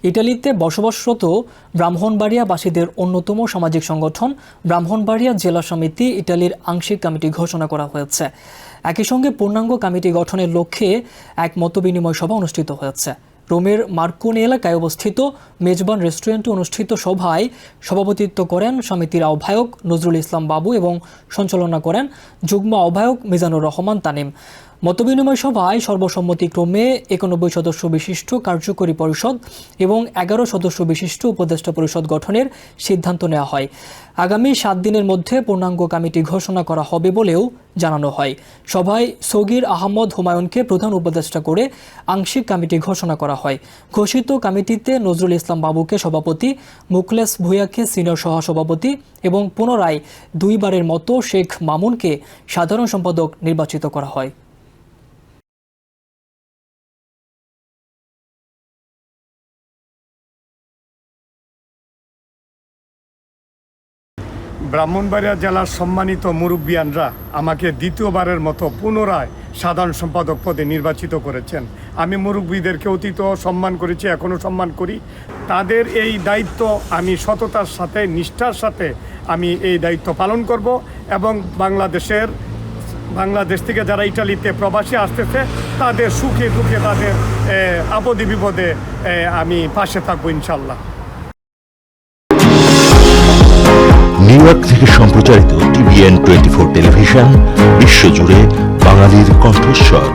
ইটালিতে বসবাসরত ব্রাহ্মণবাড়িয়াবাসীদের অন্যতম সামাজিক সংগঠন ব্রাহ্মণবাড়িয়া জেলা সমিতি ইটালির আংশিক কমিটি ঘোষণা করা হয়েছে। একই সঙ্গে পূর্ণাঙ্গ কমিটি গঠনের লক্ষ্যে এক মতবিনিময় সভা অনুষ্ঠিত হয়েছে। রোমের মার্কোনি এলাকায় অবস্থিত মেজবান রেস্টুরেন্টে অনুষ্ঠিত সভায় সভাপতিত্ব করেন সমিতির আহ্বায়ক নজরুল ইসলাম বাবু এবং সঞ্চালনা করেন যুগ্ম আহ্বায়ক মিজানুর রহমান তানিম। মতবিনিময় সভায় সর্বসম্মতিক্রমে ৯১ সদস্য বিশিষ্ট কার্যকরী পরিষদ এবং ১১ সদস্য বিশিষ্ট উপদেষ্টা পরিষদ গঠনের সিদ্ধান্ত নেওয়া হয়। আগামী ৭ দিনের মধ্যে পূর্ণাঙ্গ কমিটি ঘোষণা করা হবে বলেও জানানো হয়। সভায় সগির আহমদ হুমায়ুনকে প্রধান উপদেষ্টা করে আংশিক কমিটি ঘোষণা করা হয়। ঘোষিত কমিটিতে নজরুল ইসলাম বাবুকে সভাপতি, মুখলেস ভূঁইয়াকে সিনিয়র সহসভাপতি এবং পুনরায় ২ বারের মতো শেখ মামুনকে সাধারণ সম্পাদক নির্বাচিত করা হয়। ব্রাহ্মণবাড়িয়া জেলার সম্মানিত মুরব্বিয়ানরা আমাকে দ্বিতীয়বারের মতো পুনরায় সাধারণ সম্পাদক পদে নির্বাচিত করেছেন। আমি মুরব্বীদেরকে অতীত সম্মান করেছি, এখনও সম্মান করি। তাদের এই দায়িত্ব আমি সততার সাথে, নিষ্ঠার সাথে আমি এই দায়িত্ব পালন করব এবং বাংলাদেশ থেকে যারা ইটালিতে প্রবাসী আসতেছে তাদের সুখে দুঃখে, তাদের আপদে বিপদে আমি পাশে থাকবো ইনশাল্লাহ। নিউ ইয়র্ক থেকে সম্প্রচারিত TVN 24 টেলিভিশন বিশ্বজুড়ে বাঙালির কণ্ঠস্বর।